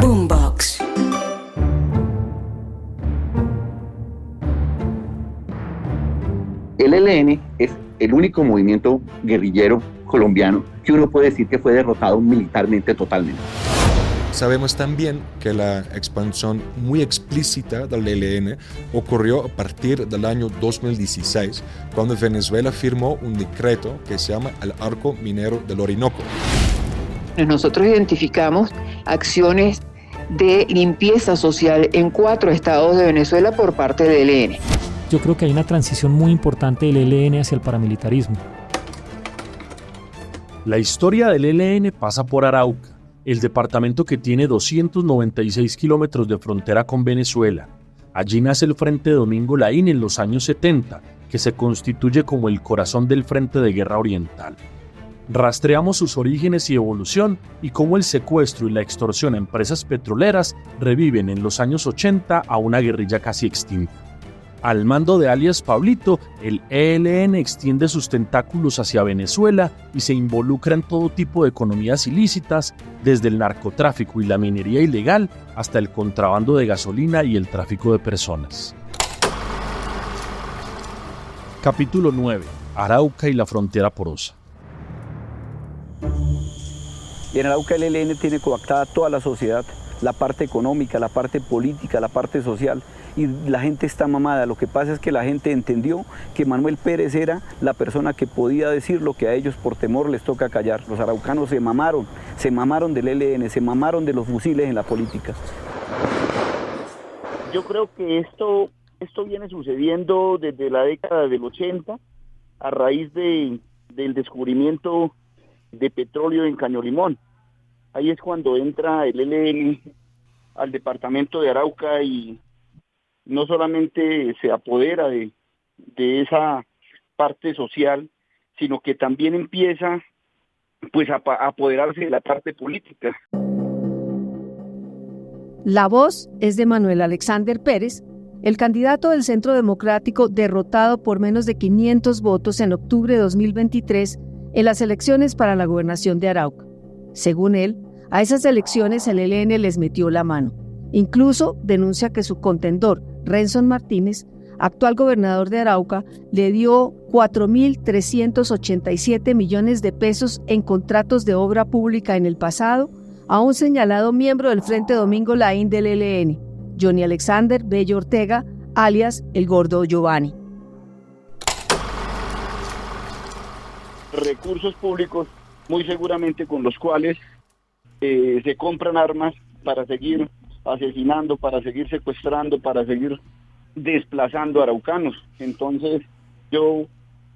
Boombox. El ELN es el único movimiento guerrillero colombiano que uno puede decir que fue derrotado militarmente totalmente. Sabemos también que la expansión muy explícita del ELN ocurrió a partir del año 2016, cuando Venezuela firmó un decreto que se llama el Arco Minero del Orinoco. Nosotros identificamos acciones de limpieza social en 4 estados de Venezuela por parte del ELN. Yo creo que hay una transición muy importante del ELN hacia el paramilitarismo. La historia del ELN pasa por Arauca, el departamento que tiene 296 kilómetros de frontera con Venezuela. Allí nace el Frente Domingo Laín en los años 70, que se constituye como el corazón del Frente de Guerra Oriental. Rastreamos sus orígenes y evolución y cómo el secuestro y la extorsión a empresas petroleras reviven en los años 80 a una guerrilla casi extinta. Al mando de alias Pablito, el ELN extiende sus tentáculos hacia Venezuela y se involucra en todo tipo de economías ilícitas, desde el narcotráfico y la minería ilegal hasta el contrabando de gasolina y el tráfico de personas. Capítulo 9. Arauca y la frontera porosa. En Arauca el ELN tiene coactada toda la sociedad, la parte económica, la parte política, la parte social, y la gente está mamada. Lo que pasa es que la gente entendió que Manuel Pérez era la persona que podía decir lo que a ellos por temor les toca callar. Los araucanos se mamaron del ELN, se mamaron de los fusiles en la política. Yo creo que esto viene sucediendo desde la década del 80, a raíz del descubrimiento de petróleo en Caño Limón. Ahí es cuando entra el ELN al departamento de Arauca y no solamente se apodera de esa parte social, sino que también empieza pues a apoderarse de la parte política. La voz es de Manuel Alexander Pérez, el candidato del Centro Democrático derrotado por menos de 500 votos en octubre de 2023 en las elecciones para la gobernación de Arauca. Según él, a esas elecciones el ELN les metió la mano. Incluso denuncia que su contendor, Renson Martínez, actual gobernador de Arauca, le dio 4.387 millones de pesos en contratos de obra pública en el pasado a un señalado miembro del Frente Domingo Laín del ELN, Johnny Alexander Bello Ortega, alias El Gordo Giovanni. Recursos públicos, muy seguramente con los cuales se compran armas para seguir asesinando, para seguir secuestrando, para seguir desplazando araucanos. Entonces, yo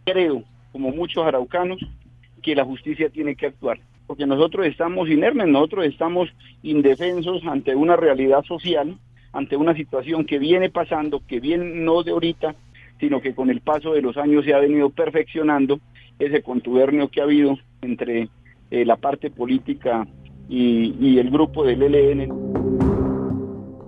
creo, como muchos araucanos, que la justicia tiene que actuar, porque nosotros estamos inermes, nosotros estamos indefensos ante una realidad social, ante una situación que viene pasando, que viene no de ahorita, sino que con el paso de los años se ha venido perfeccionando ese contubernio que ha habido entre la parte política y el grupo del ELN.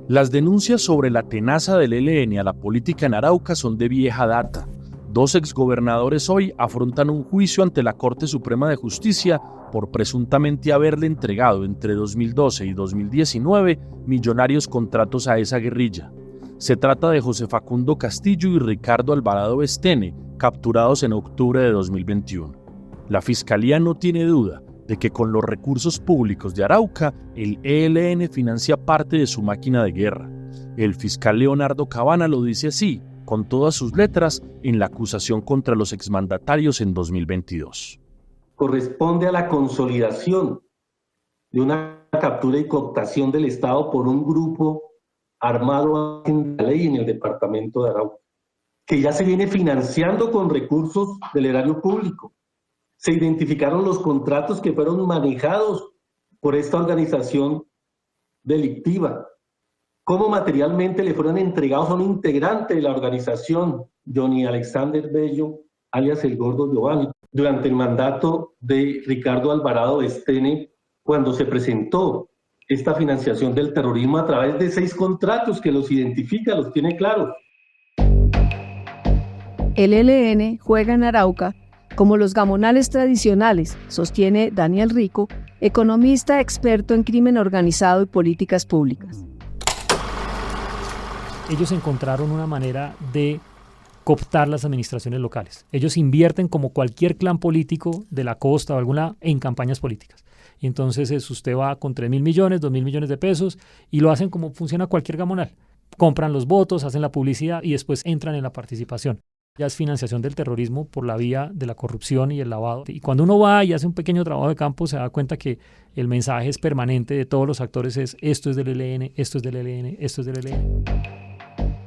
Las denuncias sobre la tenaza del ELN a la política en Arauca son de vieja data. 2 exgobernadores hoy afrontan un juicio ante la Corte Suprema de Justicia por presuntamente haberle entregado entre 2012 y 2019 millonarios contratos a esa guerrilla. Se trata de José Facundo Castillo y Ricardo Alvarado Estene, capturados en octubre de 2021. La Fiscalía no tiene duda de que con los recursos públicos de Arauca, el ELN financia parte de su máquina de guerra. El fiscal Leonardo Cabana lo dice así, con todas sus letras, en la acusación contra los exmandatarios en 2022. Corresponde a la consolidación de una captura y cooptación del Estado por un grupo armado en la ley en el departamento de Arauca, que ya se viene financiando con recursos del erario público. Se identificaron los contratos que fueron manejados por esta organización delictiva. Cómo materialmente le fueron entregados a un integrante de la organización, Johnny Alexander Bello, alias El Gordo Giovanni, durante el mandato de Ricardo Alvarado Estene, cuando se presentó esta financiación del terrorismo a través de 6 contratos que los identifica, los tiene claros. El ELN juega en Arauca como los gamonales tradicionales, sostiene Daniel Rico, economista experto en crimen organizado y políticas públicas. Ellos encontraron una manera de cooptar las administraciones locales. Ellos invierten como cualquier clan político de la costa o alguna en campañas políticas. Y entonces usted va con 3.000 millones, 2.000 millones de pesos y lo hacen como funciona cualquier gamonal. Compran los votos, hacen la publicidad y después entran en la participación. Ya es financiación del terrorismo por la vía de la corrupción y el lavado. Y cuando uno va y hace un pequeño trabajo de campo, se da cuenta que el mensaje es permanente de todos los actores es esto es del ELN, esto es del ELN, esto es del ELN.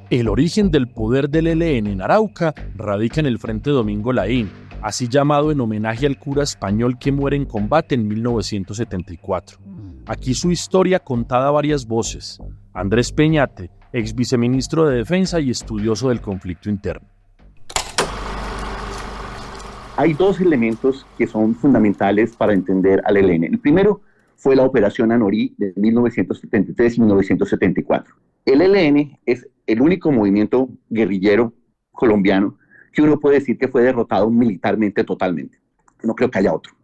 El origen del poder del ELN en Arauca radica en el Frente Domingo Laín, así llamado en homenaje al cura español que muere en combate en 1974. Aquí su historia contada a varias voces. Andrés Peñate, ex viceministro de Defensa y estudioso del conflicto interno. Hay dos elementos que son fundamentales para entender al ELN. El primero fue la Operación Anorí de 1973 y 1974. El ELN es el único movimiento guerrillero colombiano que uno puede decir que fue derrotado militarmente totalmente. No creo que haya otro.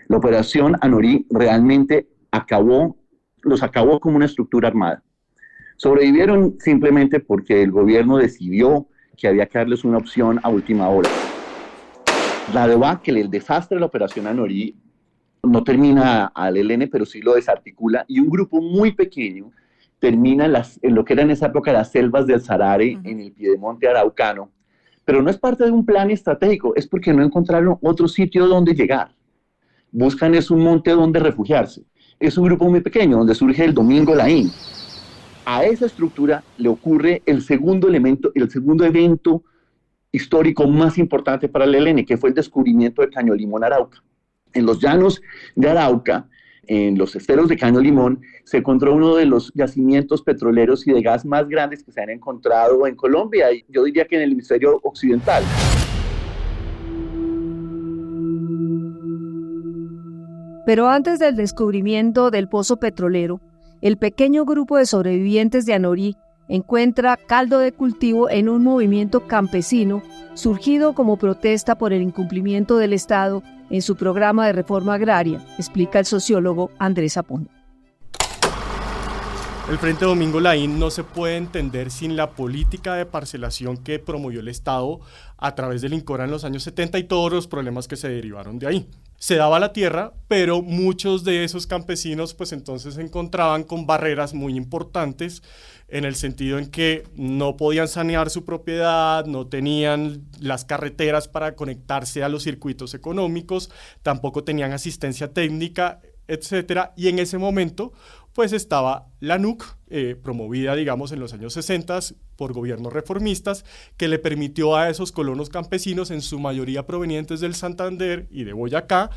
La Operación Anorí realmente los acabó como una estructura armada. Sobrevivieron simplemente porque el gobierno decidió que había que darles una opción a última hora. La debacle, el desastre de la Operación Anorí no termina al ELN, pero sí lo desarticula, y un grupo muy pequeño termina en lo que era en esa época las selvas del Sarare, en el piedemonte araucano, pero no es parte de un plan estratégico, es porque no encontraron otro sitio donde llegar. Buscan es un monte donde refugiarse. Es un grupo muy pequeño, donde surge el Domingo Laín. A esa estructura le ocurre el segundo evento histórico más importante para el ELN, que fue el descubrimiento del Caño Limón Arauca. En los llanos de Arauca, en los esteros de Caño Limón, se encontró uno de los yacimientos petroleros y de gas más grandes que se han encontrado en Colombia, y yo diría que en el hemisferio occidental. Pero antes del descubrimiento del pozo petrolero, el pequeño grupo de sobrevivientes de Anorí encuentra caldo de cultivo en un movimiento campesino surgido como protesta por el incumplimiento del Estado en su programa de reforma agraria, explica el sociólogo Andrés Aponte. El Frente Domingo Laín no se puede entender sin la política de parcelación que promovió el Estado a través del INCORA en los años 70 y todos los problemas que se derivaron de ahí. Se daba la tierra, pero muchos de esos campesinos pues entonces se encontraban con barreras muy importantes en el sentido en que no podían sanear su propiedad, no tenían las carreteras para conectarse a los circuitos económicos, tampoco tenían asistencia técnica, etcétera, y en ese momento pues estaba la NUC, promovida digamos en los años 60 por gobiernos reformistas, que le permitió a esos colonos campesinos, en su mayoría provenientes del Santander y de Boyacá,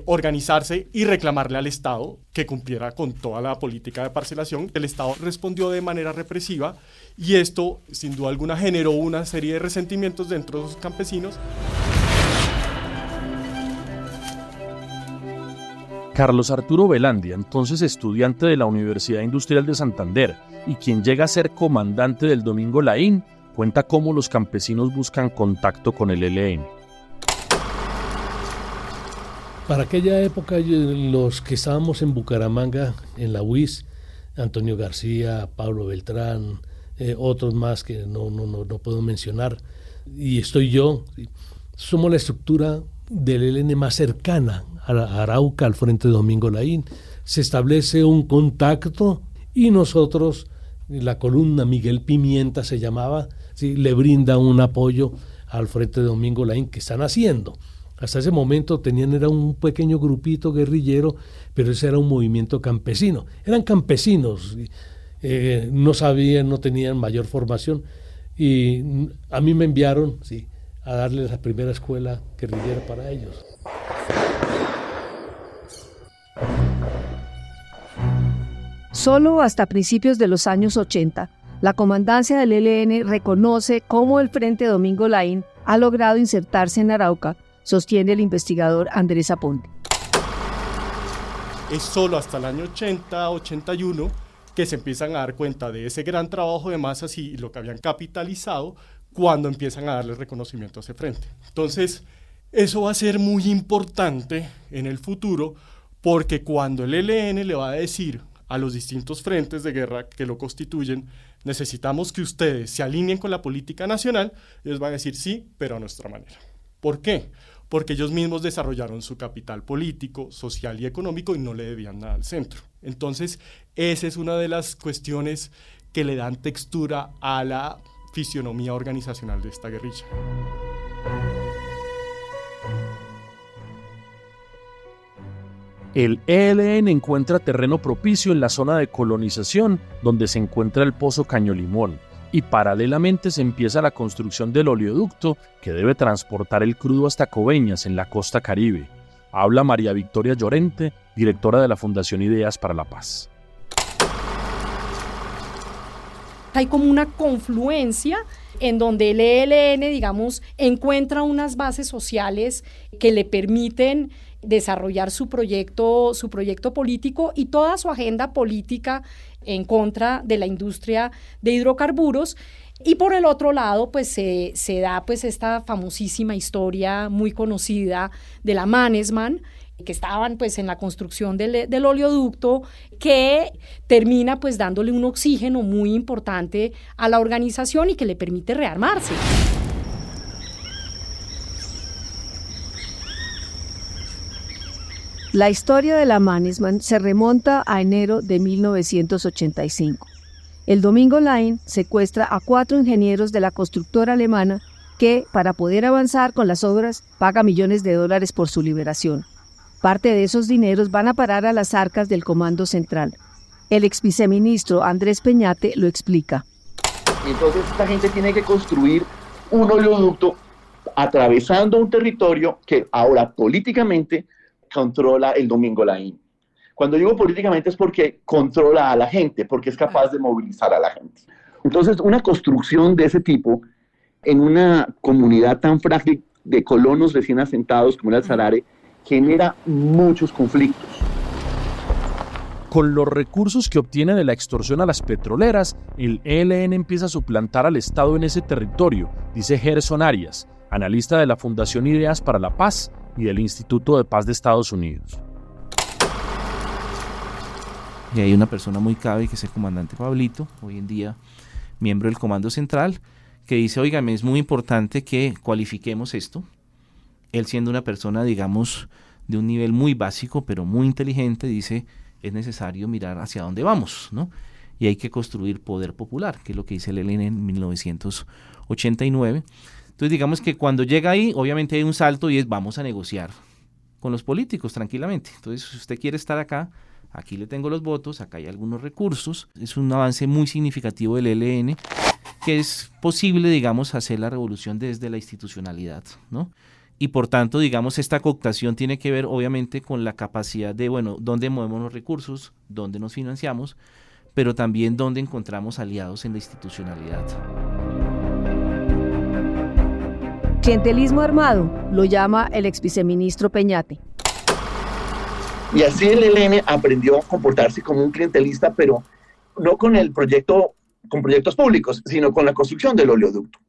organizarse y reclamarle al Estado que cumpliera con toda la política de parcelación. El Estado respondió de manera represiva y esto sin duda alguna generó una serie de resentimientos dentro de los campesinos. Carlos Arturo Velandia, entonces estudiante de la Universidad Industrial de Santander y quien llega a ser comandante del Domingo Laín, cuenta cómo los campesinos buscan contacto con el ELN. Para aquella época, los que estábamos en Bucaramanga, en la UIS, Antonio García, Pablo Beltrán, otros más que no puedo mencionar, y estoy yo, somos la estructura del ELN más cercana a Arauca, al Frente Domingo Laín. Se establece un contacto y nosotros, la columna Miguel Pimienta se llamaba, ¿sí?, le brinda un apoyo al Frente Domingo Laín que están haciendo. Hasta ese momento era un pequeño grupito guerrillero, pero ese era un movimiento campesino. Eran campesinos, no sabían, no tenían mayor formación, y a mí me enviaron, sí, a darles la primera escuela guerrillera para ellos. Solo hasta principios de los años 80, la comandancia del ELN reconoce cómo el Frente Domingo Laín ha logrado insertarse en Arauca, sostiene el investigador Andrés Aponte. Es solo hasta el año 80-81 que se empiezan a dar cuenta de ese gran trabajo de masas y lo que habían capitalizado cuando empiezan a darle reconocimiento a ese frente. Entonces, eso va a ser muy importante en el futuro porque cuando el ELN le va a decir a los distintos frentes de guerra que lo constituyen, necesitamos que ustedes se alineen con la política nacional, ellos van a decir sí, pero a nuestra manera. ¿Por qué? Porque ellos mismos desarrollaron su capital político, social y económico y no le debían nada al centro. Entonces, esa es una de las cuestiones que le dan textura a la fisionomía organizacional de esta guerrilla. El ELN encuentra terreno propicio en la zona de colonización, donde se encuentra el Pozo Caño Limón, y paralelamente se empieza la construcción del oleoducto que debe transportar el crudo hasta Coveñas, en la costa Caribe. Habla María Victoria Llorente, directora de la Fundación Ideas para la Paz. Hay como una confluencia en donde el ELN, digamos, encuentra unas bases sociales que le permiten desarrollar su proyecto político y toda su agenda política en contra de la industria de hidrocarburos. Y por el otro lado, pues se da pues esta famosísima historia muy conocida de la Mannesmann, que estaban pues en la construcción del oleoducto, que termina pues dándole un oxígeno muy importante a la organización y que le permite rearmarse. La historia de la Mannesmann se remonta a enero de 1985. El Domingo Line secuestra a 4 ingenieros de la constructora alemana que, para poder avanzar con las obras, paga millones de dólares por su liberación. Parte de esos dineros van a parar a las arcas del Comando Central. El ex viceministro Andrés Peñate lo explica. Entonces esta gente tiene que construir un oleoducto atravesando un territorio que ahora políticamente controla el Domingo Line. Cuando digo políticamente es porque controla a la gente, porque es capaz de movilizar a la gente. Entonces, una construcción de ese tipo en una comunidad tan frágil de colonos recién asentados como el Sarare genera muchos conflictos. Con los recursos que obtiene de la extorsión a las petroleras, el ELN empieza a suplantar al Estado en ese territorio, dice Gerson Arias, analista de la Fundación Ideas para la Paz y del Instituto de Paz de Estados Unidos. Y hay una persona muy clave que es el comandante Pablito, hoy en día miembro del Comando Central, que dice, oigan, es muy importante que cualifiquemos esto. Él siendo una persona, digamos, de un nivel muy básico, pero muy inteligente, dice, es necesario mirar hacia dónde vamos, ¿no? Y hay que construir poder popular, que es lo que dice el ELN en 1989. Entonces, digamos que cuando llega ahí, obviamente hay un salto y es vamos a negociar con los políticos tranquilamente. Entonces, si usted quiere estar acá, aquí le tengo los votos, acá hay algunos recursos. Es un avance muy significativo del ELN, que es posible, digamos, hacer la revolución desde la institucionalidad, ¿no? Y por tanto, digamos, esta cooptación tiene que ver, obviamente, con la capacidad de, bueno, dónde movemos los recursos, dónde nos financiamos, pero también dónde encontramos aliados en la institucionalidad. Clientelismo armado, lo llama el ex viceministro Peñate. Y así el ELN aprendió a comportarse como un clientelista, pero no con el proyecto, con proyectos públicos, sino con la construcción del oleoducto.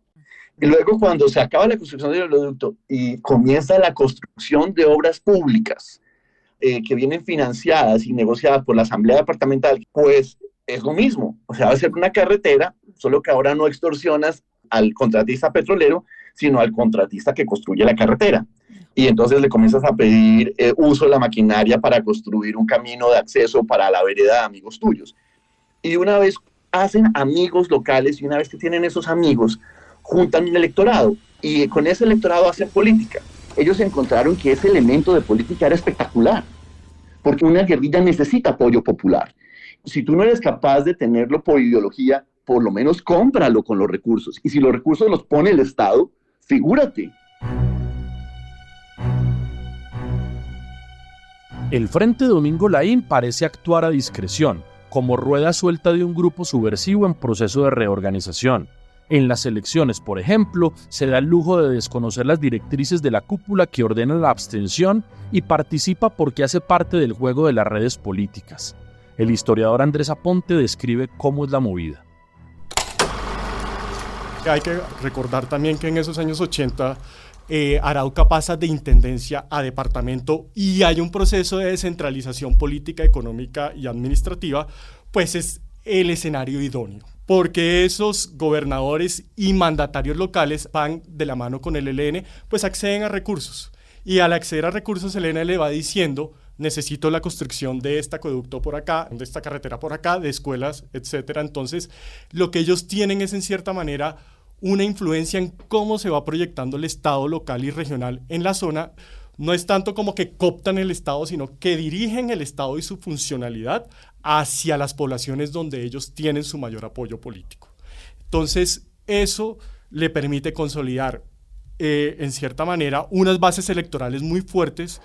Y luego cuando se acaba la construcción del oleoducto y comienza la construcción de obras públicas que vienen financiadas y negociadas por la Asamblea Departamental, pues es lo mismo. O sea, va a ser una carretera, solo que ahora no extorsionas al contratista petrolero, sino al contratista que construye la carretera. Y entonces le comienzas a pedir uso de la maquinaria para construir un camino de acceso para la vereda de amigos tuyos. Y una vez hacen amigos locales y una vez que tienen esos amigos, juntan un electorado y con ese electorado hacen política. Ellos encontraron que ese elemento de política era espectacular, porque una guerrilla necesita apoyo popular. Si tú no eres capaz de tenerlo por ideología, por lo menos cómpralo con los recursos. Y si los recursos los pone el Estado, figúrate. El Frente Domingo Laín parece actuar a discreción, como rueda suelta de un grupo subversivo en proceso de reorganización. En las elecciones, por ejemplo, se da el lujo de desconocer las directrices de la cúpula que ordena la abstención y participa porque hace parte del juego de las redes políticas. El historiador Andrés Aponte describe cómo es la movida. Hay que recordar también que en esos años 80 Arauca pasa de intendencia a departamento y hay un proceso de descentralización política, económica y administrativa, pues es el escenario idóneo, porque esos gobernadores y mandatarios locales van de la mano con el ELN, pues acceden a recursos. Y al acceder a recursos, el ELN le va diciendo: necesito la construcción de este acueducto por acá, de esta carretera por acá, de escuelas, etcétera. Entonces, lo que ellos tienen es, en cierta manera, una influencia en cómo se va proyectando el Estado local y regional en la zona. No es tanto como que cooptan el Estado, sino que dirigen el Estado y su funcionalidad hacia las poblaciones donde ellos tienen su mayor apoyo político. Entonces, eso le permite consolidar, en cierta manera, unas bases electorales muy fuertes.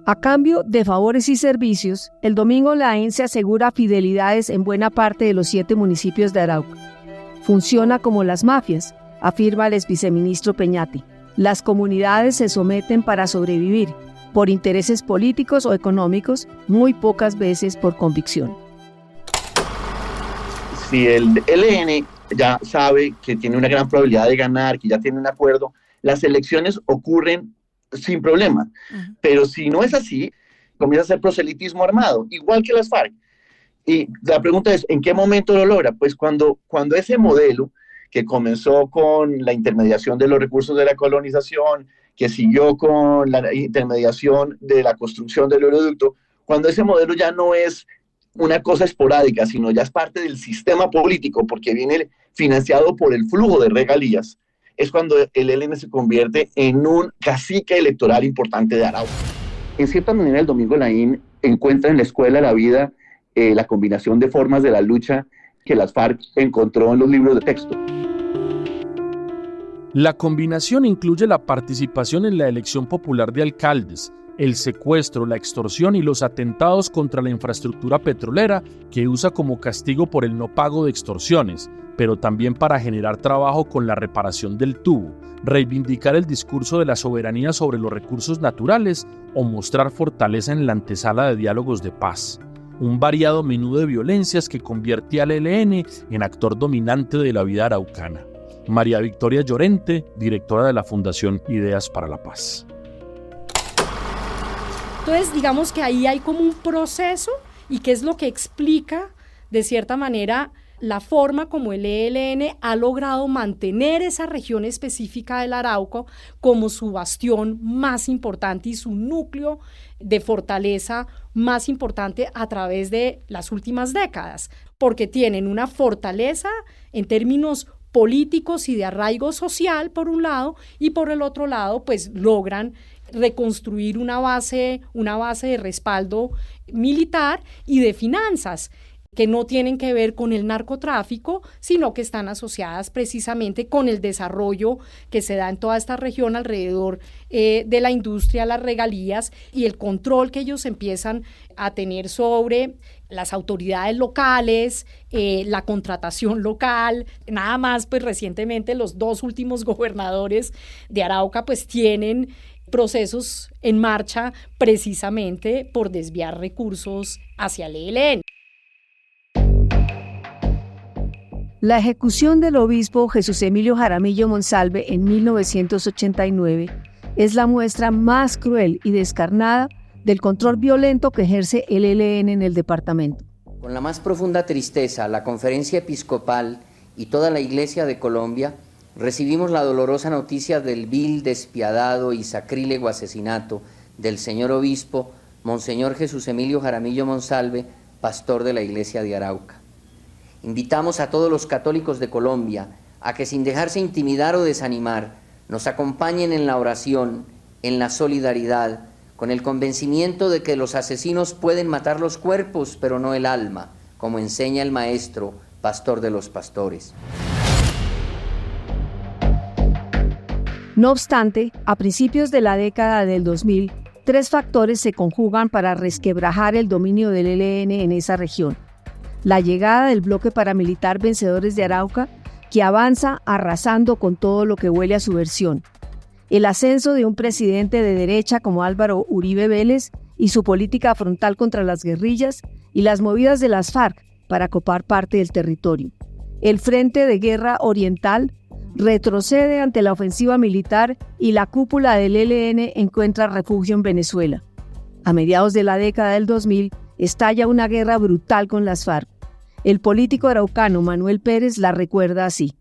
A cambio de favores y servicios, el Domingo Laín se asegura fidelidades en buena parte de los 7 municipios de Arauca. Funciona como las mafias, afirma el exviceministro Peñati. Las comunidades se someten para sobrevivir, por intereses políticos o económicos, muy pocas veces por convicción. Si el ELN ya sabe que tiene una gran probabilidad de ganar, que ya tiene un acuerdo, las elecciones ocurren sin problema. Pero si no es así, comienza a ser proselitismo armado, igual que las FARC. Y la pregunta es, ¿en qué momento lo logra? Pues cuando ese modelo, que comenzó con la intermediación de los recursos de la colonización, que siguió con la intermediación de la construcción del oleoducto, cuando ese modelo ya no es una cosa esporádica, sino ya es parte del sistema político, porque viene financiado por el flujo de regalías, es cuando el ELN se convierte en un cacique electoral importante de Arauca. En cierta manera, el Domingo Laín encuentra en la escuela la vida la combinación de formas de la lucha que las FARC encontró en los libros de texto. La combinación incluye la participación en la elección popular de alcaldes, el secuestro, la extorsión y los atentados contra la infraestructura petrolera que usa como castigo por el no pago de extorsiones, pero también para generar trabajo con la reparación del tubo, reivindicar el discurso de la soberanía sobre los recursos naturales o mostrar fortaleza en la antesala de diálogos de paz. Un variado menú de violencias que convierte al ELN en actor dominante de la vida araucana. María Victoria Llorente, directora de la Fundación Ideas para la Paz. Entonces, digamos que ahí hay como un proceso y que es lo que explica, de cierta manera, la forma como el ELN ha logrado mantener esa región específica del Arauca como su bastión más importante y su núcleo de fortaleza más importante a través de las últimas décadas, porque tienen una fortaleza en términos políticos y de arraigo social por un lado, y por el otro lado pues logran reconstruir una base de respaldo militar y de finanzas que no tienen que ver con el narcotráfico, sino que están asociadas precisamente con el desarrollo que se da en toda esta región alrededor de la industria, las regalías y el control que ellos empiezan a tener sobre las autoridades locales, la contratación local. Nada más, pues recientemente los 2 últimos gobernadores de Arauca pues tienen procesos en marcha precisamente por desviar recursos hacia el ELN. La ejecución del obispo Jesús Emilio Jaramillo Monsalve en 1989 es la muestra más cruel y descarnada del control violento que ejerce el ELN en el departamento. Con la más profunda tristeza, la Conferencia Episcopal y toda la Iglesia de Colombia recibimos la dolorosa noticia del vil, despiadado y sacrílego asesinato del señor obispo Monseñor Jesús Emilio Jaramillo Monsalve, pastor de la Iglesia de Arauca. Invitamos a todos los católicos de Colombia a que, sin dejarse intimidar o desanimar, nos acompañen en la oración, en la solidaridad, con el convencimiento de que los asesinos pueden matar los cuerpos, pero no el alma, como enseña el Maestro, pastor de los pastores. No obstante, a principios de la década del 2000, 3 factores se conjugan para resquebrajar el dominio del ELN en esa región. La llegada del bloque paramilitar Vencedores de Arauca, que avanza arrasando con todo lo que huele a subversión. El ascenso de un presidente de derecha como Álvaro Uribe Vélez y su política frontal contra las guerrillas, y las movidas de las FARC para copar parte del territorio. El Frente de Guerra Oriental retrocede ante la ofensiva militar y la cúpula del ELN encuentra refugio en Venezuela. A mediados de la década del 2000 estalla una guerra brutal con las FARC. El político araucano Manuel Pérez la recuerda así.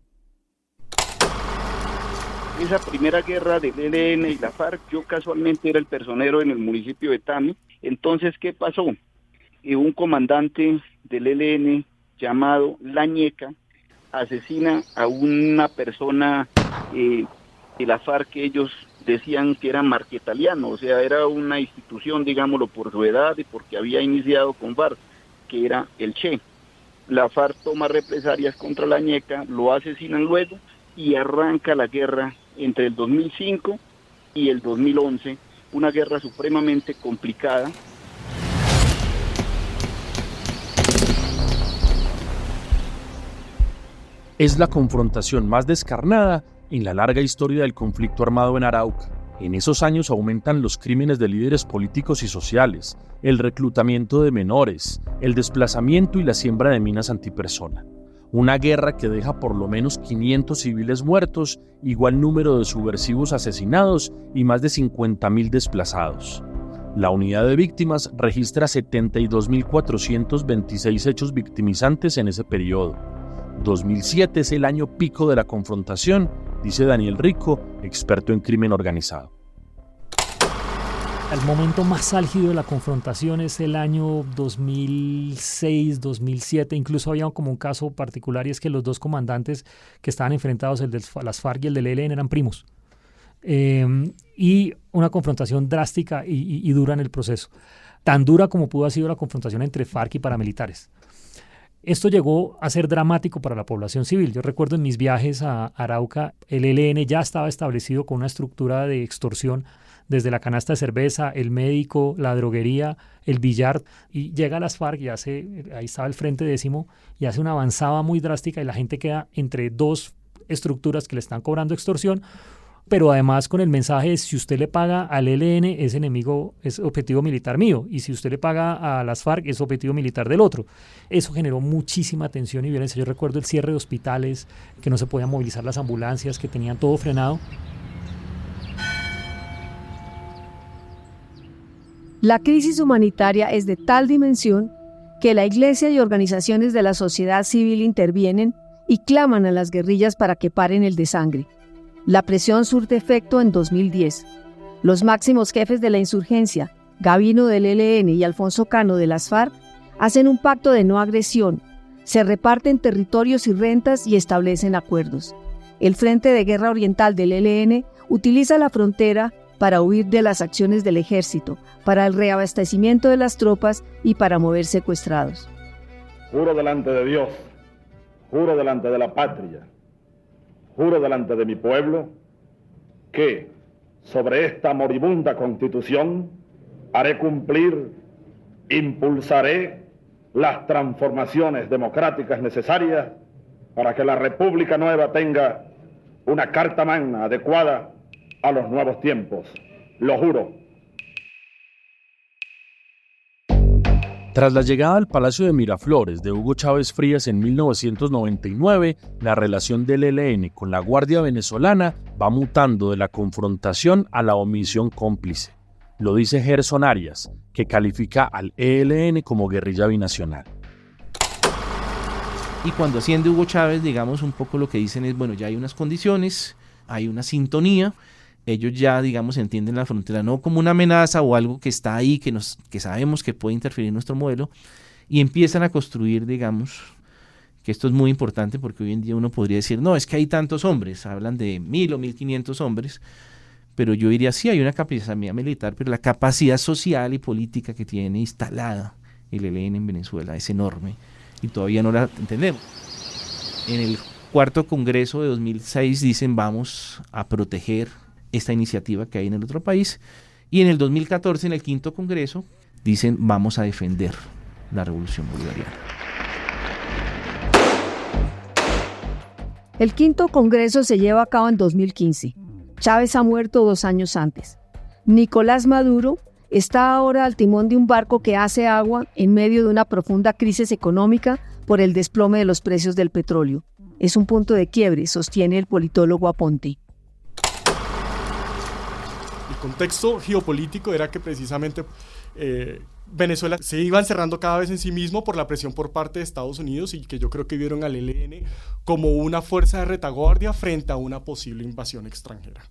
Esa primera guerra del ELN y la FARC, yo casualmente era el personero en el municipio de Tame. Entonces, ¿qué pasó? Un comandante del ELN llamado Lañeca asesina a una persona de la FARC que ellos decían que era marquetaliano, o sea, era una institución, digámoslo, por su edad y porque había iniciado con FARC, que era el Che. La FARC toma represalias contra Lañeca, lo asesinan luego y arranca la guerra entre el 2005 y el 2011, una guerra supremamente complicada. Es la confrontación más descarnada en la larga historia del conflicto armado en Arauca. En esos años aumentan los crímenes de líderes políticos y sociales, el reclutamiento de menores, el desplazamiento y la siembra de minas antipersona. Una guerra que deja por lo menos 500 civiles muertos, igual número de subversivos asesinados y más de 50.000 desplazados. La unidad de víctimas registra 72.426 hechos victimizantes en ese periodo. 2007 es el año pico de la confrontación, dice Daniel Rico, experto en crimen organizado. El momento más álgido de la confrontación es el año 2006, 2007. Incluso había como un caso particular y es que los dos comandantes que estaban enfrentados, el de las FARC y el del ELN, eran primos. Y una confrontación drástica y dura en el proceso. Tan dura como pudo haber sido la confrontación entre FARC y paramilitares. Esto llegó a ser dramático para la población civil. Yo recuerdo en mis viajes a Arauca, el ELN ya estaba establecido con una estructura de extorsión desde la canasta de cerveza, el médico, la droguería, el billar, y llega a las FARC y ahí estaba el Frente Décimo, y hace una avanzada muy drástica y la gente queda entre dos estructuras que le están cobrando extorsión, pero además con el mensaje de si usted le paga al ELN es enemigo, es objetivo militar mío, y si usted le paga a las FARC es objetivo militar del otro. Eso generó muchísima tensión y violencia. Yo recuerdo el cierre de hospitales, que no se podían movilizar las ambulancias, que tenían todo frenado. La crisis humanitaria es de tal dimensión que la Iglesia y organizaciones de la sociedad civil intervienen y claman a las guerrillas para que paren el desangre. La presión surte efecto en 2010. Los máximos jefes de la insurgencia, Gavino del ELN y Alfonso Cano de las FARC, hacen un pacto de no agresión, se reparten territorios y rentas y establecen acuerdos. El Frente de Guerra Oriental del ELN utiliza la frontera para huir de las acciones del ejército, para el reabastecimiento de las tropas y para mover secuestrados. Juro delante de Dios, juro delante de la patria, juro delante de mi pueblo, que sobre esta moribunda Constitución haré cumplir, impulsaré las transformaciones democráticas necesarias para que la República Nueva tenga una carta magna adecuada a los nuevos tiempos. Lo juro. Tras la llegada al Palacio de Miraflores de Hugo Chávez Frías en 1999, la relación del ELN con la Guardia Venezolana va mutando de la confrontación a la omisión cómplice. Lo dice Gerson Arias, que califica al ELN como guerrilla binacional. Y cuando asciende Hugo Chávez, digamos, un poco lo que dicen es, bueno, ya hay unas condiciones, hay una sintonía. Ellos ya, digamos, entienden la frontera no como una amenaza o algo que está ahí, que sabemos que puede interferir en nuestro modelo, y empiezan a construir, digamos, que esto es muy importante porque hoy en día uno podría decir, no, es que hay tantos hombres, hablan de 1.000 o 1.500 hombres, pero yo diría, sí, hay una capacidad militar, pero la capacidad social y política que tiene instalada el ELN en Venezuela es enorme y todavía no la entendemos. En el cuarto congreso de 2006 dicen, vamos a proteger esta iniciativa que hay en el otro país, y en el 2014, en el quinto congreso, dicen vamos a defender la revolución bolivariana. El quinto congreso se lleva a cabo en 2015. Chávez ha muerto 2 años antes. Nicolás Maduro está ahora al timón de un barco que hace agua en medio de una profunda crisis económica por el desplome de los precios del petróleo. Es un punto de quiebre, sostiene el politólogo Aponte. El contexto geopolítico era que precisamente Venezuela se iba encerrando cada vez en sí mismo por la presión por parte de Estados Unidos, y que yo creo que vieron al ELN como una fuerza de retaguardia frente a una posible invasión extranjera.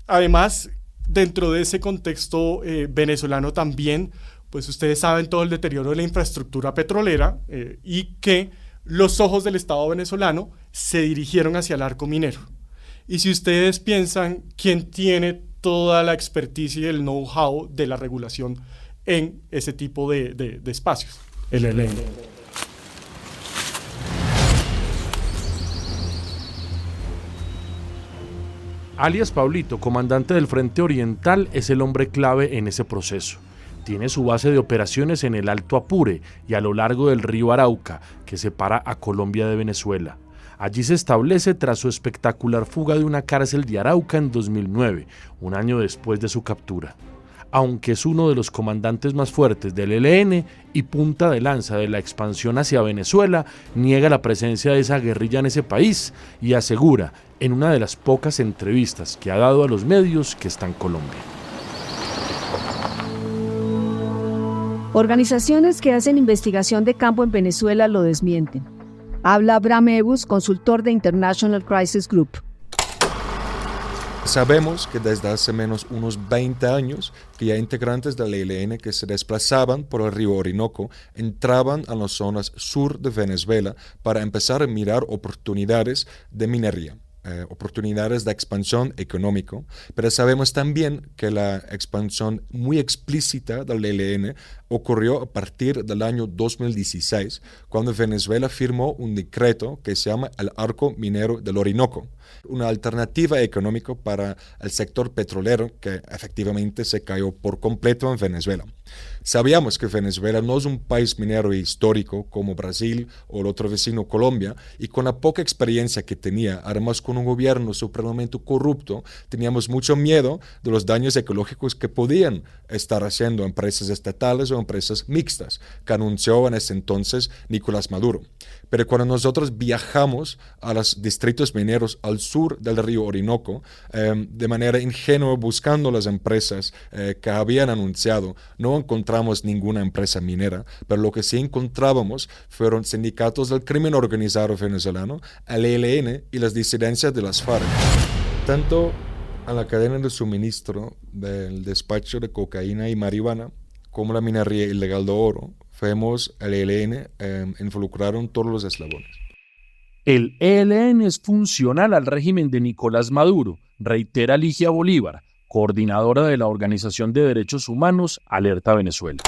Además, dentro de ese contexto venezolano también, pues ustedes saben todo el deterioro de la infraestructura petrolera y que los ojos del Estado venezolano se dirigieron hacia el arco minero. Y si ustedes piensan quién tiene toda la expertise y el know-how de la regulación en ese tipo de espacios, el ELN. Alias Pablito, comandante del Frente Oriental, es el hombre clave en ese proceso. Tiene su base de operaciones en el Alto Apure y a lo largo del río Arauca, que separa a Colombia de Venezuela. Allí se establece tras su espectacular fuga de una cárcel de Arauca en 2009, un año después de su captura. Aunque es uno de los comandantes más fuertes del ELN y punta de lanza de la expansión hacia Venezuela, niega la presencia de esa guerrilla en ese país y asegura, en una de las pocas entrevistas que ha dado a los medios, que está en Colombia. Organizaciones que hacen investigación de campo en Venezuela lo desmienten. Habla Abraham Ebus, consultor de International Crisis Group. Sabemos que desde hace menos unos 20 años que hay integrantes del ELN que se desplazaban por el río Orinoco, entraban a las zonas sur de Venezuela para empezar a mirar oportunidades de minería. Oportunidades de expansión económico, pero sabemos también que la expansión muy explícita del ELN ocurrió a partir del año 2016, cuando Venezuela firmó un decreto que se llama el Arco Minero del Orinoco, una alternativa económica para el sector petrolero que efectivamente se cayó por completo en Venezuela. Sabíamos que Venezuela no es un país minero histórico como Brasil o el otro vecino Colombia, y con la poca experiencia que tenía, además con un gobierno supremamente corrupto, teníamos mucho miedo de los daños ecológicos que podían estar haciendo empresas estatales o empresas mixtas, que anunció en ese entonces Nicolás Maduro. Pero cuando nosotros viajamos a los distritos mineros al sur del río Orinoco, de manera ingenua buscando las empresas que habían anunciado, no encontramos ninguna empresa minera, pero lo que sí encontrábamos fueron sindicatos del crimen organizado venezolano, el ELN y las disidencias de las FARC. Tanto a la cadena de suministro del despacho de cocaína y marihuana como la minería ilegal de oro, vemos el ELN involucraron todos los eslabones. El ELN es funcional al régimen de Nicolás Maduro, reitera Ligia Bolívar, coordinadora de la Organización de Derechos Humanos Alerta Venezuela.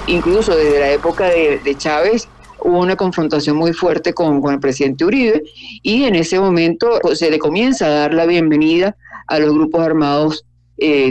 Incluso desde la época de Chávez hubo una confrontación muy fuerte con el presidente Uribe, y en ese momento se le comienza a dar la bienvenida a los grupos armados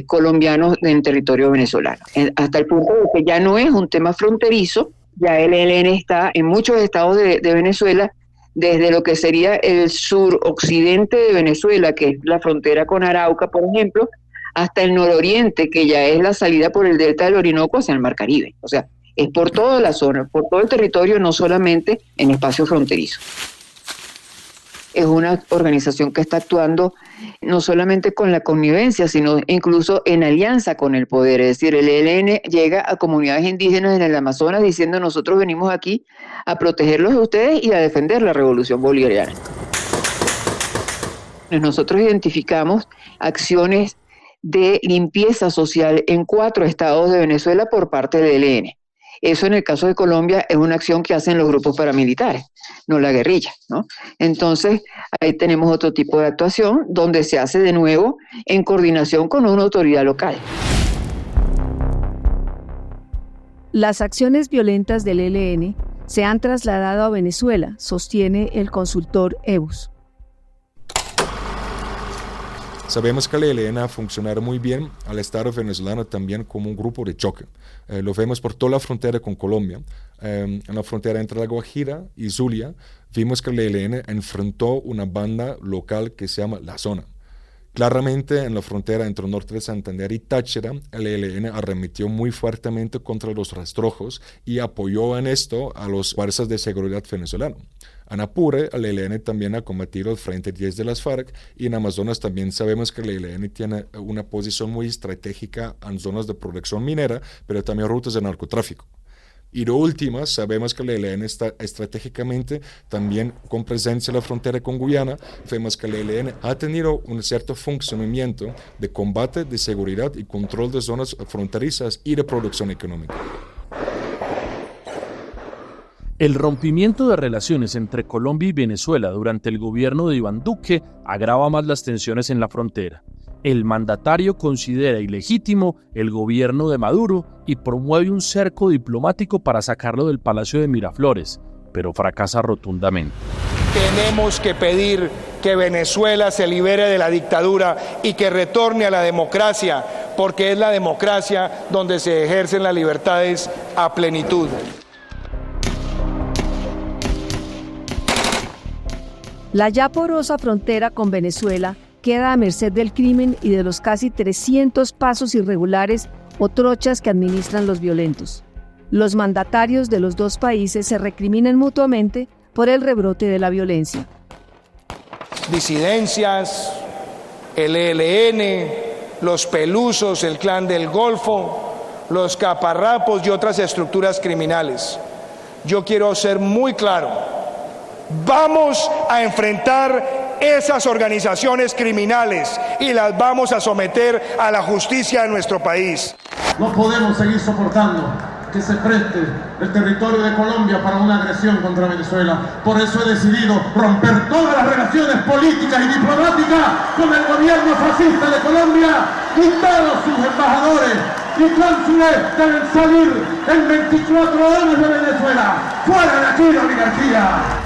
colombianos en territorio venezolano, hasta el punto de que ya no es un tema fronterizo. Ya el ELN está en muchos estados de Venezuela, desde lo que sería el suroccidente de Venezuela, que es la frontera con Arauca, por ejemplo, hasta el nororiente, que ya es la salida por el delta del Orinoco hacia el Mar Caribe. O sea, es por toda la zona, por todo el territorio, no solamente en espacios fronterizos. Es una organización que está actuando no solamente con la connivencia, sino incluso en alianza con el poder. Es decir, el ELN llega a comunidades indígenas en el Amazonas diciendo: nosotros venimos aquí a protegerlos a ustedes y a defender la revolución bolivariana. Nosotros identificamos acciones de limpieza social en 4 estados de Venezuela por parte del ELN. Eso, en el caso de Colombia, es una acción que hacen los grupos paramilitares, no la guerrilla, ¿no? Entonces, ahí tenemos otro tipo de actuación donde se hace de nuevo en coordinación con una autoridad local. Las acciones violentas del ELN se han trasladado a Venezuela, sostiene el consultor Ebus. Sabemos que la ELN ha funcionado muy bien al Estado venezolano también como un grupo de choque. Lo vemos por toda la frontera con Colombia. En la frontera entre La Guajira y Zulia, vimos que la ELN enfrentó una banda local que se llama La Zona, Claramente, en la frontera entre el norte de Santander y Táchira, el ELN arremetió muy fuertemente contra los rastrojos y apoyó en esto a las fuerzas de seguridad venezolanas. En Apure, el ELN también ha combatido el Frente 10 de las FARC, y en Amazonas también sabemos que el ELN tiene una posición muy estratégica en zonas de producción minera, pero también rutas de narcotráfico. Y de última, sabemos que el ELN está estratégicamente también con presencia en la frontera con Guyana. Vemos que el ELN ha tenido un cierto funcionamiento de combate, de seguridad y control de zonas fronterizas y de producción económica. El rompimiento de relaciones entre Colombia y Venezuela durante el gobierno de Iván Duque agrava más las tensiones en la frontera. El mandatario considera ilegítimo el gobierno de Maduro y promueve un cerco diplomático para sacarlo del Palacio de Miraflores, pero fracasa rotundamente. Tenemos que pedir que Venezuela se libere de la dictadura y que retorne a la democracia, porque es la democracia donde se ejercen las libertades a plenitud. La ya porosa frontera con Venezuela queda a merced del crimen y de los casi 300 pasos irregulares o trochas que administran los violentos. Los mandatarios de los dos países se recriminan mutuamente por el rebrote de la violencia. Disidencias, el ELN, los Pelusos, el Clan del Golfo, los Caparrapos y otras estructuras criminales. Yo quiero ser muy claro, vamos a enfrentar esas organizaciones criminales y las vamos a someter a la justicia de nuestro país. No podemos seguir soportando que se preste el territorio de Colombia para una agresión contra Venezuela. Por eso he decidido romper todas las relaciones políticas y diplomáticas con el gobierno fascista de Colombia, y todos sus embajadores y cónsules deben salir en 24 horas de Venezuela. ¡Fuera de aquí la oligarquía!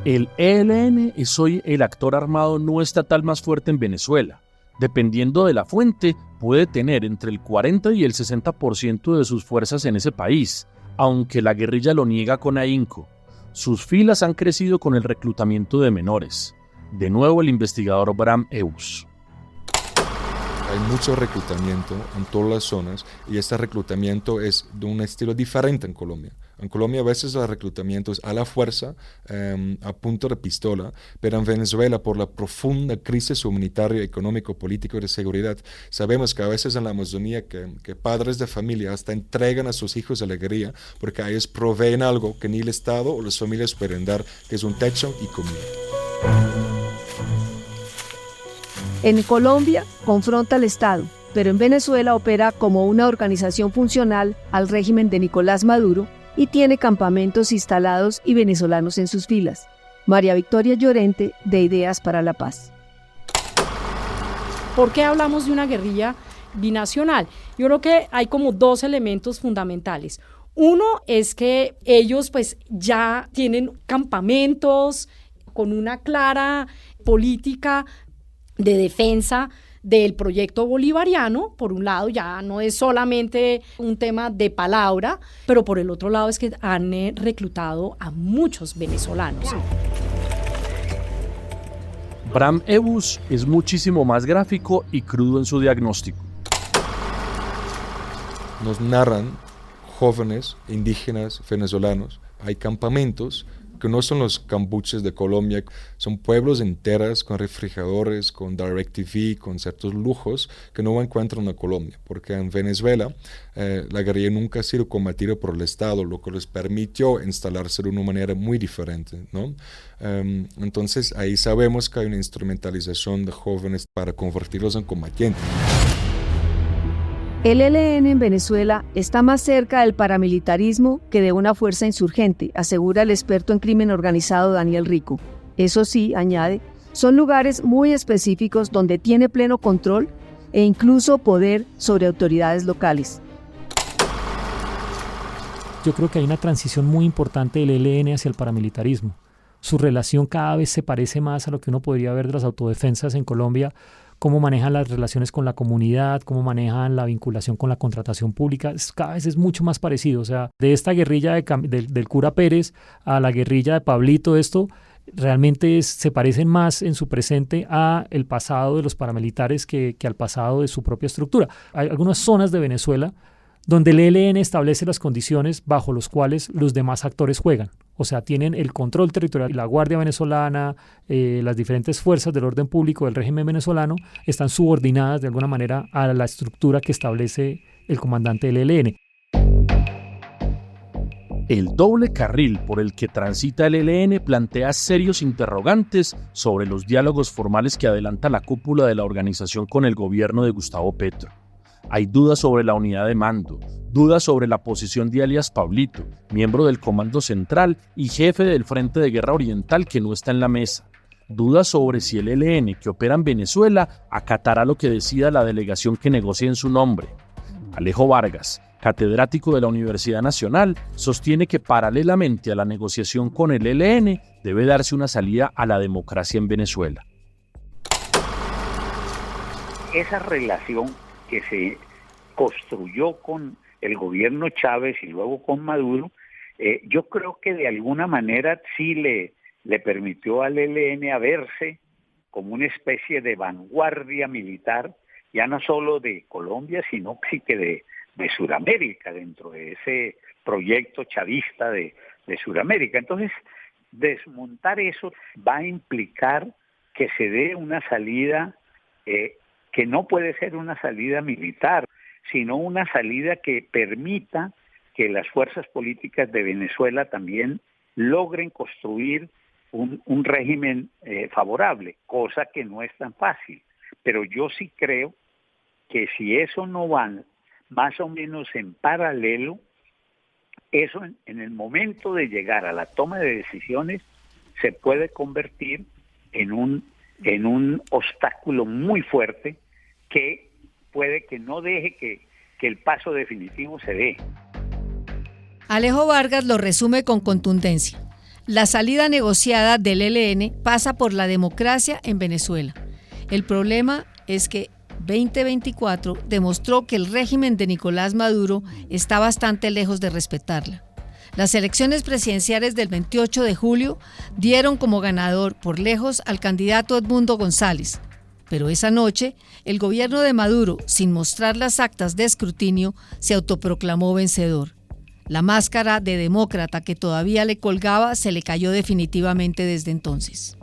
El ELN es hoy el actor armado no estatal más fuerte en Venezuela. Dependiendo de la fuente, puede tener entre el 40 y el 60% de sus fuerzas en ese país, aunque la guerrilla lo niega con ahínco. Sus filas han crecido con el reclutamiento de menores. De nuevo el investigador Bram Eus. Hay mucho reclutamiento en todas las zonas, y este reclutamiento es de un estilo diferente en Colombia. En Colombia a veces el reclutamiento es a la fuerza, a punto de pistola, pero en Venezuela, por la profunda crisis humanitaria, económico, político y de seguridad, sabemos que a veces en la Amazonía que padres de familia hasta entregan a sus hijos a la guerrilla porque a ellos proveen algo que ni el Estado o las familias pueden dar, que es un techo y comida. En Colombia confronta al Estado, pero en Venezuela opera como una organización funcional al régimen de Nicolás Maduro y tiene campamentos instalados y venezolanos en sus filas. María Victoria Llorente, de Ideas para la Paz. ¿Por qué hablamos de una guerrilla binacional? Yo creo que hay como dos elementos fundamentales. Uno es que ellos pues ya tienen campamentos con una clara política de defensa del proyecto bolivariano. Por un lado, ya no es solamente un tema de palabra, pero por el otro lado es que han reclutado a muchos venezolanos. Bram Eus es muchísimo más gráfico y crudo en su diagnóstico. Nos narran jóvenes indígenas venezolanos. Hay campamentos que no son los cambuches de Colombia, son pueblos enteros con refrigeradores, con DirecTV, con ciertos lujos que no encuentran en Colombia, porque en Venezuela la guerrilla nunca ha sido combatida por el Estado, lo que les permitió instalarse de una manera muy diferente, ¿no? Entonces ahí sabemos que hay una instrumentalización de jóvenes para convertirlos en combatientes. El ELN en Venezuela está más cerca del paramilitarismo que de una fuerza insurgente, asegura el experto en crimen organizado Daniel Rico. Eso sí, añade, son lugares muy específicos donde tiene pleno control e incluso poder sobre autoridades locales. Yo creo que hay una transición muy importante del ELN hacia el paramilitarismo. Su relación cada vez se parece más a lo que uno podría ver de las autodefensas en Colombia, cómo manejan las relaciones con la comunidad, cómo manejan la vinculación con la contratación pública. Cada vez es mucho más parecido. O sea, de esta guerrilla del cura Pérez a la guerrilla de Pablito, esto realmente se parecen más en su presente a el pasado de los paramilitares que al pasado de su propia estructura. Hay algunas zonas de Venezuela donde el ELN establece las condiciones bajo las cuales los demás actores juegan. O sea, tienen el control territorial. La Guardia Venezolana, las diferentes fuerzas del orden público del régimen venezolano están subordinadas de alguna manera a la estructura que establece el comandante del ELN. El doble carril por el que transita el ELN plantea serios interrogantes sobre los diálogos formales que adelanta la cúpula de la organización con el gobierno de Gustavo Petro. Hay dudas sobre la unidad de mando, dudas sobre la posición de alias Pablito, miembro del Comando Central y jefe del Frente de Guerra Oriental que no está en la mesa. Dudas sobre si el ELN que opera en Venezuela acatará lo que decida la delegación que negocie en su nombre. Alejo Vargas, catedrático de la Universidad Nacional, sostiene que paralelamente a la negociación con el ELN debe darse una salida a la democracia en Venezuela. Esa relación que se construyó con el gobierno Chávez y luego con Maduro, yo creo que de alguna manera sí le permitió al ELN a verse como una especie de vanguardia militar, ya no solo de Colombia, sino sí que de Sudamérica, dentro de ese proyecto chavista de Sudamérica. Entonces, desmontar eso va a implicar que se dé una salida que no puede ser una salida militar, sino una salida que permita que las fuerzas políticas de Venezuela también logren construir un régimen favorable, cosa que no es tan fácil. Pero yo sí creo que si eso no va más o menos en paralelo, eso en el momento de llegar a la toma de decisiones se puede convertir en un obstáculo muy fuerte que puede que no deje que el paso definitivo se dé. Alejo Vargas lo resume con contundencia. La salida negociada del ELN pasa por la democracia en Venezuela. El problema es que 2024 demostró que el régimen de Nicolás Maduro está bastante lejos de respetarla. Las elecciones presidenciales del 28 de julio dieron como ganador por lejos al candidato Edmundo González. Pero esa noche, el gobierno de Maduro, sin mostrar las actas de escrutinio, se autoproclamó vencedor. La máscara de demócrata que todavía le colgaba se le cayó definitivamente desde entonces.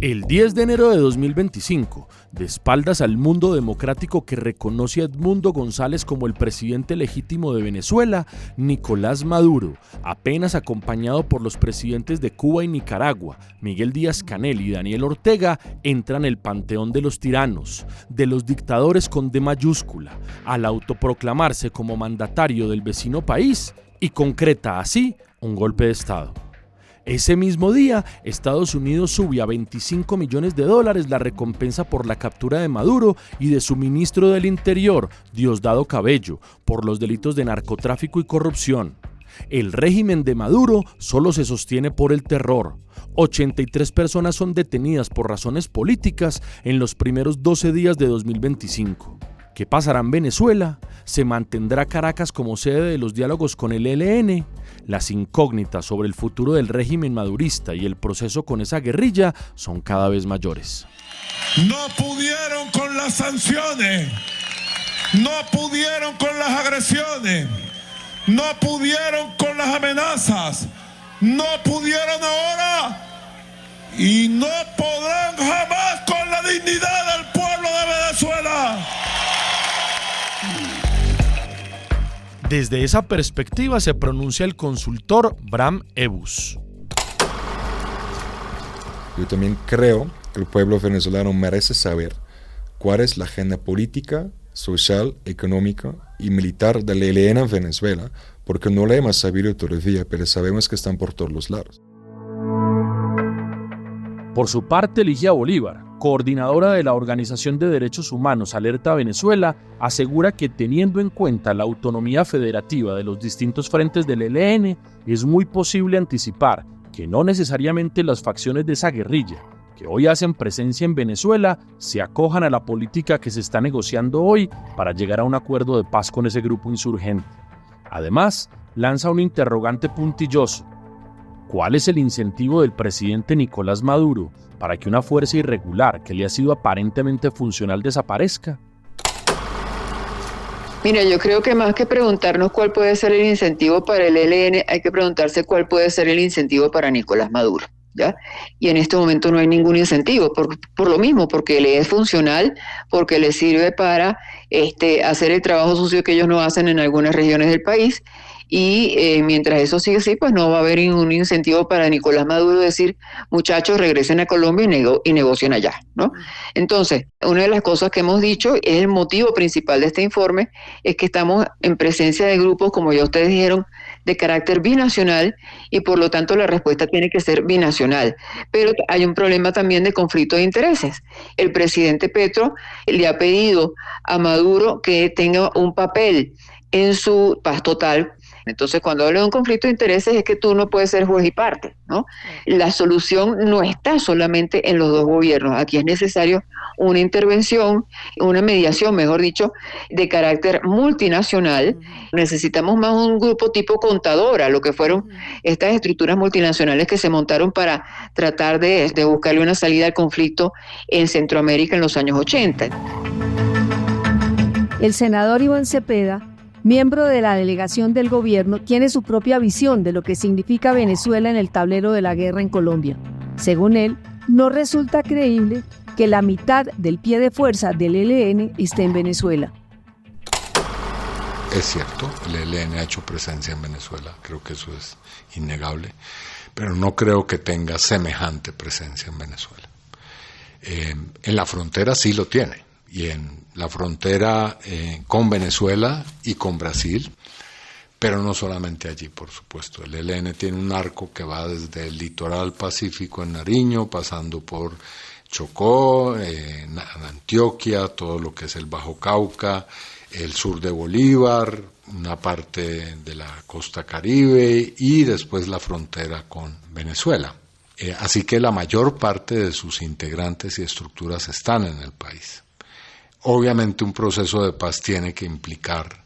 El 10 de enero de 2025, de espaldas al mundo democrático que reconoce a Edmundo González como el presidente legítimo de Venezuela, Nicolás Maduro, apenas acompañado por los presidentes de Cuba y Nicaragua, Miguel Díaz-Canel y Daniel Ortega, entra en el panteón de los tiranos, de los dictadores con D mayúscula, al autoproclamarse como mandatario del vecino país y concreta así un golpe de Estado. Ese mismo día, Estados Unidos sube a $25 millones la recompensa por la captura de Maduro y de su ministro del Interior, Diosdado Cabello, por los delitos de narcotráfico y corrupción. El régimen de Maduro solo se sostiene por el terror. 83 personas son detenidas por razones políticas en los primeros 12 días de 2025. ¿Qué pasará en Venezuela? ¿Se mantendrá Caracas como sede de los diálogos con el ELN? Las incógnitas sobre el futuro del régimen madurista y el proceso con esa guerrilla son cada vez mayores. No pudieron con las sanciones, no pudieron con las agresiones, no pudieron con las amenazas, no pudieron ahora y no podrán jamás con la dignidad del pueblo de Venezuela. Desde esa perspectiva se pronuncia el consultor Bram Ebus. Yo también creo que el pueblo venezolano merece saber cuál es la agenda política, social, económica y militar del ELN en Venezuela, porque no la hemos sabido todavía, pero sabemos que están por todos los lados. Por su parte, Ligia Bolívar, coordinadora de la Organización de Derechos Humanos Alerta Venezuela, asegura que teniendo en cuenta la autonomía federativa de los distintos frentes del ELN, es muy posible anticipar que no necesariamente las facciones de esa guerrilla, que hoy hacen presencia en Venezuela se acojan a la política que se está negociando hoy para llegar a un acuerdo de paz con ese grupo insurgente. Además, lanza un interrogante puntilloso. ¿Cuál es el incentivo del presidente Nicolás Maduro para que una fuerza irregular que le ha sido aparentemente funcional desaparezca? Mira, yo creo que más que preguntarnos cuál puede ser el incentivo para el ELN, hay que preguntarse cuál puede ser el incentivo para Nicolás Maduro, ¿ya? Y en este momento no hay ningún incentivo, por lo mismo, porque le es funcional, porque le sirve para hacer el trabajo sucio que ellos no hacen en algunas regiones del país, y mientras eso sigue así, pues no va a haber ningún incentivo para Nicolás Maduro decir, muchachos, regresen a Colombia y negocien allá, ¿no? Entonces, una de las cosas que hemos dicho, es el motivo principal de este informe, es que estamos en presencia de grupos, como ya ustedes dijeron, de carácter binacional, y por lo tanto la respuesta tiene que ser binacional. Pero hay un problema también de conflicto de intereses. El presidente Petro le ha pedido a Maduro que tenga un papel en su paz total. Entonces, cuando hablo de un conflicto de intereses, es que tú no puedes ser juez y parte, ¿no? La solución no está solamente en los dos gobiernos. Aquí es necesario una intervención, una mediación, mejor dicho, de carácter multinacional. Necesitamos más un grupo tipo Contadora, lo que fueron estas estructuras multinacionales que se montaron para tratar de buscarle una salida al conflicto en Centroamérica en los años 80. El senador Iván Cepeda, miembro de la delegación del gobierno, tiene su propia visión de lo que significa Venezuela en el tablero de la guerra en Colombia. Según él, no resulta creíble que la mitad del pie de fuerza del ELN esté en Venezuela. Es cierto, el ELN ha hecho presencia en Venezuela, creo que eso es innegable, pero no creo que tenga semejante presencia en Venezuela. En la frontera sí lo tiene, y en la frontera con Venezuela y con Brasil, pero no solamente allí, por supuesto. El ELN tiene un arco que va desde el litoral pacífico en Nariño, pasando por Chocó, Antioquia, todo lo que es el Bajo Cauca, el sur de Bolívar, una parte de la costa Caribe y después la frontera con Venezuela. Así que la mayor parte de sus integrantes y estructuras están en el país. Obviamente un proceso de paz tiene que implicar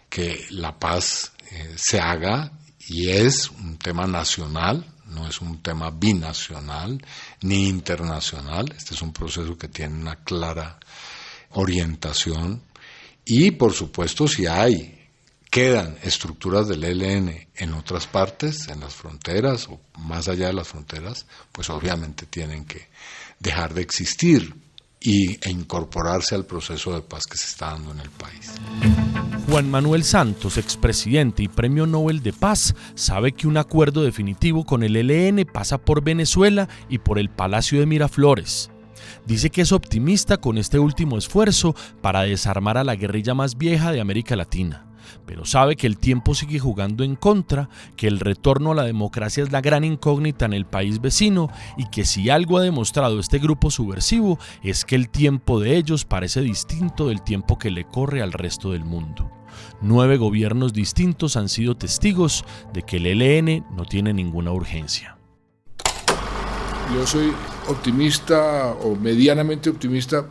que la paz se haga, y es un tema nacional, no es un tema binacional ni internacional. Este es un proceso que tiene una clara orientación, y por supuesto si quedan estructuras del ELN en otras partes, en las fronteras o más allá de las fronteras, pues obviamente tienen que dejar de existir e incorporarse al proceso de paz que se está dando en el país. Juan Manuel Santos, expresidente y Premio Nobel de Paz, sabe que un acuerdo definitivo con el ELN pasa por Venezuela y por el Palacio de Miraflores. Dice que es optimista con este último esfuerzo para desarmar a la guerrilla más vieja de América Latina, pero sabe que el tiempo sigue jugando en contra, que el retorno a la democracia es la gran incógnita en el país vecino, y que si algo ha demostrado este grupo subversivo es que el tiempo de ellos parece distinto del tiempo que le corre al resto del mundo. 9 gobiernos distintos han sido testigos de que el ELN no tiene ninguna urgencia. Yo soy optimista o medianamente optimista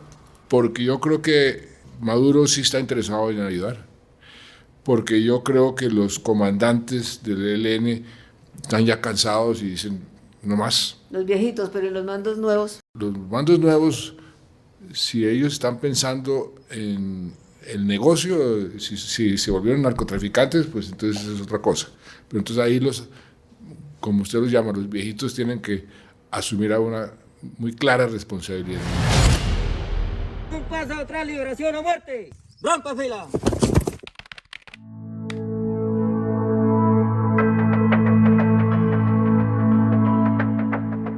porque yo creo que Maduro sí está interesado en ayudar. Porque yo creo que los comandantes del ELN están ya cansados y dicen, no más. Los viejitos, pero ¿y los mandos nuevos? Los mandos nuevos, si ellos están pensando en el negocio, si se volvieron narcotraficantes, pues entonces es otra cosa. Pero entonces ahí como usted los llama, los viejitos tienen que asumir una muy clara responsabilidad. Un paso atrás, liberación o muerte. ¡Rompa fila!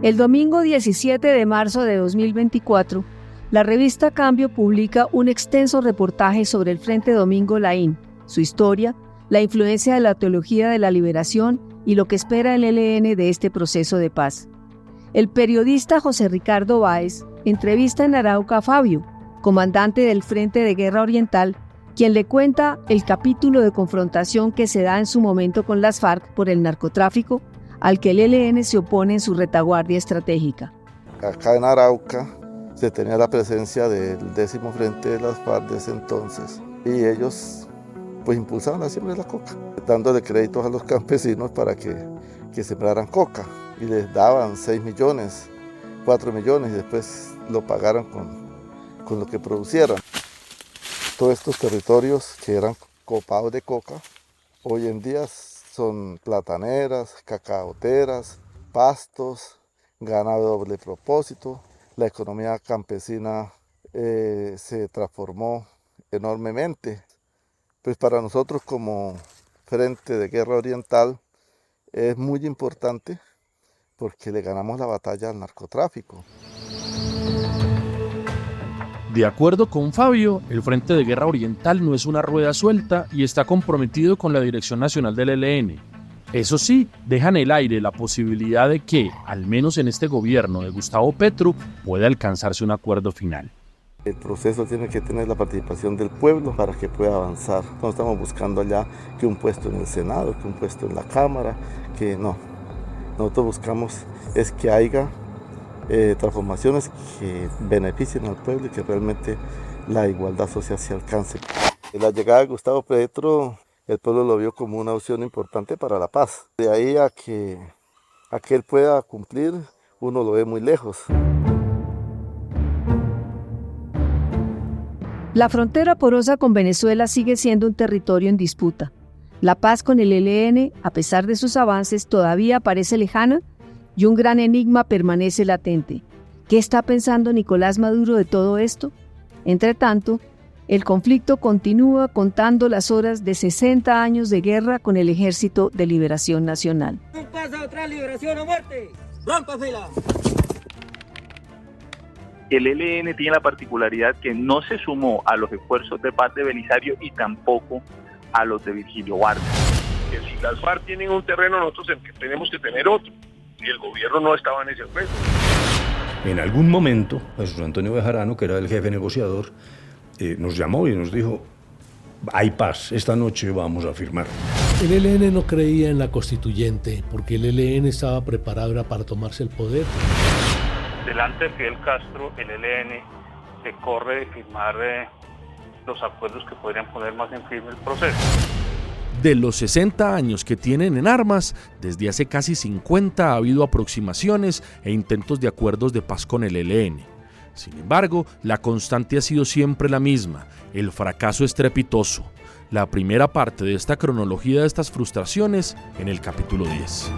El domingo 17 de marzo de 2024, la revista Cambio publica un extenso reportaje sobre el Frente Domingo Laín, su historia, la influencia de la teología de la liberación y lo que espera el ELN de este proceso de paz. El periodista José Ricardo Báez entrevista en Arauca a Fabio, comandante del Frente de Guerra Oriental, quien le cuenta el capítulo de confrontación que se da en su momento con las FARC por el narcotráfico, al que el ELN se opone en su retaguardia estratégica. Acá en Arauca se tenía la presencia del 10º Frente de las FARC de ese entonces y ellos pues impulsaban la siembra de la coca, dándole créditos a los campesinos para que sembraran coca y les daban 6 millones, 4 millones y después lo pagaran con lo que producieran. Todos estos territorios que eran copados de coca, hoy en día son plataneras, cacaoteras, pastos, ganado de doble propósito. La economía campesina se transformó enormemente. Pues para nosotros como Frente de Guerra Oriental es muy importante porque le ganamos la batalla al narcotráfico. De acuerdo con Fabio, el Frente de Guerra Oriental no es una rueda suelta y está comprometido con la Dirección Nacional del ELN. Eso sí, deja en el aire la posibilidad de que, al menos en este gobierno de Gustavo Petro, pueda alcanzarse un acuerdo final. El proceso tiene que tener la participación del pueblo para que pueda avanzar. No estamos buscando allá que un puesto en el Senado, que un puesto en la Cámara, que no. Nosotros buscamos es que haya transformaciones que beneficien al pueblo y que realmente la igualdad social se alcance. En la llegada de Gustavo Petro, el pueblo lo vio como una opción importante para la paz. De ahí a que él pueda cumplir, uno lo ve muy lejos. La frontera porosa con Venezuela sigue siendo un territorio en disputa. La paz con el ELN, a pesar de sus avances, todavía parece lejana y un gran enigma permanece latente. ¿Qué está pensando Nicolás Maduro de todo esto? Entre tanto, el conflicto continúa contando las horas de 60 años de guerra con el Ejército de Liberación Nacional. Un paso atrás, liberación o muerte. Rompa fila. El ELN tiene la particularidad que no se sumó a los esfuerzos de paz de Belisario y tampoco a los de Virgilio Vargas. Que si las FARC tienen un terreno, nosotros tenemos que tener otro. Y el gobierno no estaba en ese aspecto. En algún momento, Jesús Antonio Bejarano, que era el jefe negociador, nos llamó y nos dijo: hay paz, esta noche vamos a firmar. El ELN no creía en la constituyente porque el ELN estaba preparado para tomarse el poder. Delante de Fidel Castro, el ELN se corre de firmar los acuerdos que podrían poner más en firme el proceso. De los 60 años que tienen en armas, desde hace casi 50 ha habido aproximaciones e intentos de acuerdos de paz con el ELN. Sin embargo, la constante ha sido siempre la misma, el fracaso estrepitoso. La primera parte de esta cronología de estas frustraciones en el capítulo 10.